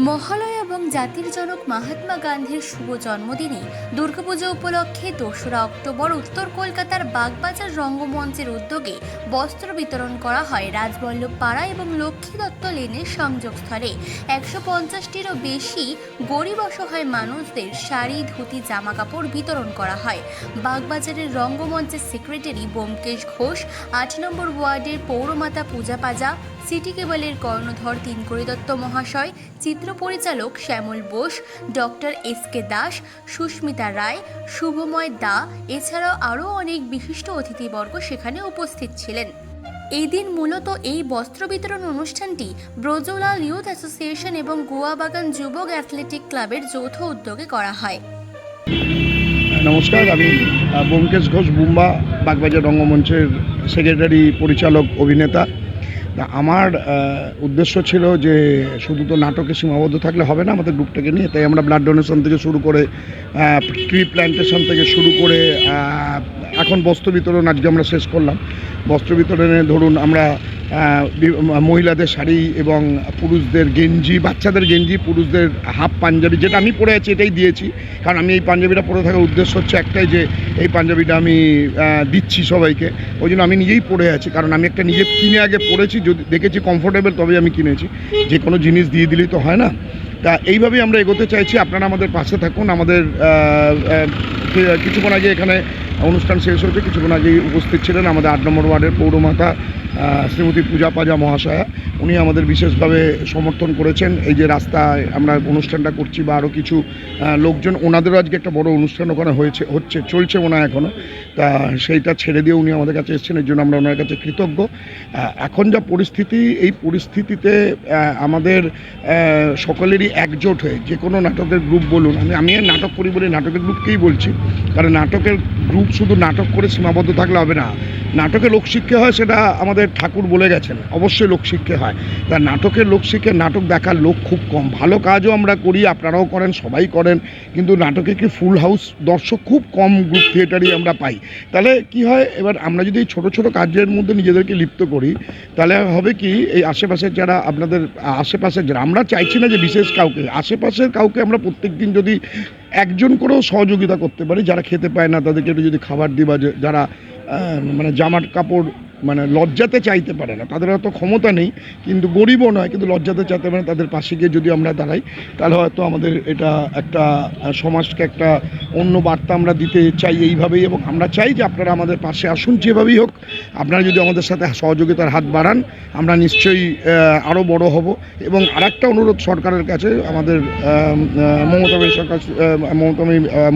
মহালয়া এবং জাতির জনক মহাত্মা গান্ধীর শুভ জন্মদিনে দুর্গাপূজা উপলক্ষে ২রা অক্টোবর উত্তর কলকাতার বাগবাজার রঙ্গমঞ্চের উদ্যোগে বস্ত্র বিতরণ করা হয় রাজবল্লভ পাড়া এবং লক্ষ্মী দত্ত লেনের সংযোগস্থলে। ১৫০টিরও বেশি গরিব অসহায় মানুষদের শাড়ি, ধুতি, জামা কাপড় বিতরণ করা হয়। বাগবাজারের রঙ্গমঞ্চের সেক্রেটারি ব্যোমকেশ ঘোষ, ৮ নম্বর ওয়ার্ডের পৌরমাতা পূজা পাজা, সিটি কেবলের কর্ণধর তিনকড়ি দত্ত মহাশয়, চিত্র পরিচালক শ্যামল বোস, ডক্টর এস.কে দাস, সুস্মিতা রায়, শুভময় দা এছাড়াও আরও অনেক বিশিষ্ট অতিথিবর্গ সেখানে উপস্থিত ছিলেন। এই দিন মূলত এই বস্ত্র বিতরণ অনুষ্ঠানটি ব্রজলাল ইউথ অ্যাসোসিয়েশন এবং গোয়াবাগান যুবক অ্যাথলেটিক ক্লাবের যৌথ উদ্যোগে করা হয়। নমস্কার, আমি ব্যোমকেশ ঘোষ, বুম্বা, বাগবাজার রঙ্গমঞ্চের সেক্রেটারি, পরিচালক, অভিনেতা। আমার উদ্দেশ্য ছিল যে শুধু তো নাটকে সীমাবদ্ধ থাকলে হবে না, আমাদের গ্রুপটাকে নিয়ে। তাই আমরা ব্লাড ডোনেশন থেকে শুরু করে ট্রি প্ল্যান্টেশন থেকে শুরু করে এখন বস্ত্র বিতরণ আজকে আমরা শেষ করলাম। বস্ত্র বিতরণে ধরুন আমরা মহিলাদের শাড়ি এবং পুরুষদের গেঞ্জি, বাচ্চাদের গেঞ্জি, পুরুষদের হাফ পাঞ্জাবি, যেটা আমি পরে আছি এটাই দিয়েছি। কারণ আমি এই পাঞ্জাবিটা পরে থাকার উদ্দেশ্য হচ্ছে একটাই, যে এই পাঞ্জাবিটা আমি দিচ্ছি সবাইকে, ওই জন্য আমি নিজেই পরে আছি। কারণ আমি একটা নিজে কিনে আগে পরেছি, যদি দেখেছি কমফোর্টেবল তবেই আমি কিনেছি। যে কোনো জিনিস দিয়ে দিলেই তো হয় না। তা এইভাবেই আমরা এগোতে চাইছি। আপনারা আমাদের পাশে থাকুন। আমাদের কিছুক্ষণ আগে এখানে অনুষ্ঠান শেষ হয়েছে, কিছুক্ষণ আগেই উপস্থিত ছিলেন আমাদের ৮ নম্বর ওয়ার্ডের পৌরমাতা শ্রীমতী পূজা পাজা মহাশয়া। উনি আমাদের বিশেষভাবে সমর্থন করেছেন। এই যে রাস্তায় আমরা অনুষ্ঠানটা করছি বা আরও কিছু লোকজন, ওনাদেরও আজকে একটা বড় অনুষ্ঠান ওখানে চলছে মনে হয় এখনও। তা সেইটা ছেড়ে দিয়ে উনি আমাদের কাছে এসেছেন, এর জন্য আমরা ওনার কাছে কৃতজ্ঞ। এখন যা পরিস্থিতি, এই পরিস্থিতিতে আমাদের সকলেরই একজোট হয়ে যে কোনো নাটকের গ্রুপ বলুন, আমি নাটক করি বলে নাটকের গ্রুপকেই বলছি। কারণ নাটকের গ্রুপ শুধু নাটক করে সীমাবদ্ধ থাকলে হবে না। নাটকে লোকশিক্ষা হয়, সেটা আমাদের ঠাকুর বলে গেছেন, অবশ্যই লোকশিক্ষা হয়। তা নাটকের লোকশিক্ষা, নাটক দেখার লোক খুব কম। ভালো কাজও আমরা করি, আপনারাও করেন, সবাই করেন, কিন্তু নাটকে কি ফুল হাউস দর্শক খুব কম গ্রুপ থিয়েটারই আমরা পাই। তাহলে কি হয়, এবার আমরা যদি এই ছোটো ছোটো কাজের মধ্যে নিজেদেরকে লিপ্ত করি, তাহলে হবে কি, এই আশেপাশের যারা আপনাদের আশেপাশের যারা, আমরা চাইছি না যে বিশেষ কাউকে, আশেপাশের কাউকে আমরা প্রত্যেক দিন যদি একজন করেও সহযোগিতা করতে পারি, যারা খেতে পায় না তাদেরকে একটু যদি খাবার দিই, বা যারা মানে জামার কাপড় মানে লজ্জাতে চাইতে পারে না, তাদের হয়তো ক্ষমতা নেই, কিন্তু গরিবও নয়, কিন্তু লজ্জাতে চাইতে পারে না, তাদের পাশে গিয়ে যদি আমরা দাঁড়াই, তাহলে হয়তো আমাদের এটা একটা সমাজকে একটা অন্য বার্তা আমরা দিতে চাই এইভাবেই। এবং আমরা চাই যে আপনারা আমাদের পাশে আসুন, যেভাবেই হোক। আপনারা যদি আমাদের সাথে সহযোগিতার হাত বাড়ান, আমরা নিশ্চয়ই আরও বড় হব। এবং আরেকটা অনুরোধ সরকারের কাছে, আমাদের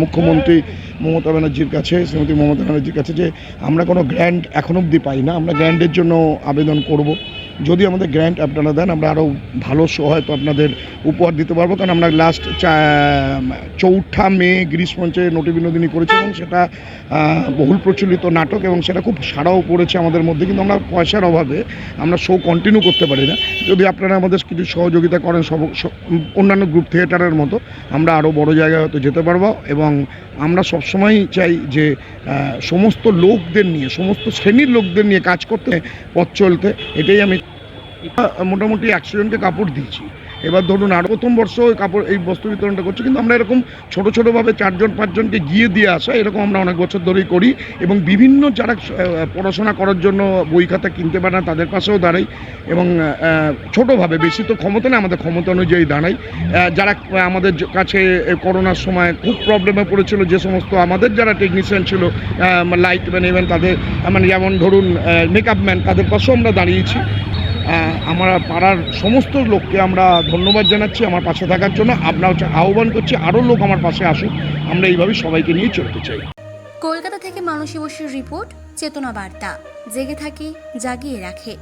মুখ্যমন্ত্রী মমতা ব্যানার্জির কাছে, শ্রীমতী মমতা ব্যানার্জির কাছে, যে আমরা কোনো গ্র্যান্ট এখন অবধি পাই না। আমরা গ্র্যান্টের জন্য আবেদন করব। যদি আমাদের গ্র্যান্ট আপনারা দেন, আমরা আরও ভালো শো হয়তো আপনাদের উপহার দিতে পারবো। কারণ আমরা লাস্ট 4 মে গ্রীষ্মমঞ্চে নটি বিনোদিনী করেছিলাম, সেটা বহুল প্রচলিত নাটক এবং সেটা খুব সাড়াও পড়েছে আমাদের মধ্যে, কিন্তু আমরা পয়সার অভাবে আমরা শো কন্টিনিউ করতে পারি না। যদি আপনারা আমাদের কিছু সহযোগিতা করেন, অন্যান্য গ্রুপ থিয়েটারের মতো, আমরা আরও বড় জায়গায় হয়তো যেতে পারবো। এবং আমরা সবসময় চাই যে সমস্ত লোকদের নিয়ে, সমস্ত শ্রেণীর লোকদের নিয়ে কাজ করতে, পথ চলতে। এটাই আমি মোটামুটি 100 জনকে কাপড় দিয়েছি। এবার ধরুন আর প্রথম বর্ষ ওই কাপড় এই বস্ত্র বিতরণটা করছি, কিন্তু আমরা এরকম ছোটোভাবে 4-5 জনকে গিয়ে দিয়ে আসা, এরকম আমরা অনেক বছর ধরেই করি। এবং বিভিন্ন যারা পড়াশোনা করার জন্য বই খাতা কিনতে পারে না, তাদের পাশেও দাঁড়াই। এবং ছোটোভাবে, বেশি তো ক্ষমতা নেই, আমাদের ক্ষমতা অনুযায়ী দাঁড়াই। যারা আমাদের কাছে করোনার সময় খুব প্রবলেমে পড়েছিল, যে সমস্ত আমাদের যারা টেকনিশিয়ান ছিল, লাইটম্যান, ইভেন তাদের মানে যেমন ধরুন মেকআপ ম্যান, তাদের পাশেও আমরা দাঁড়িয়েছি। আমরা পাড়ার সমস্ত লোককে আমরা ধন্যবাদ জানাচ্ছি আমার পাশে থাকার জন্য। আপনারা আহ্বান করছি আরও লোক আমার পাশে আসুক, আমরা এইভাবেই সবাইকে নিয়ে চলতে চাই। কলকাতা থেকে মানসী বসুর রিপোর্ট, চেতনা বার্তা। জেগে থাকি, জাগিয়ে রাখে।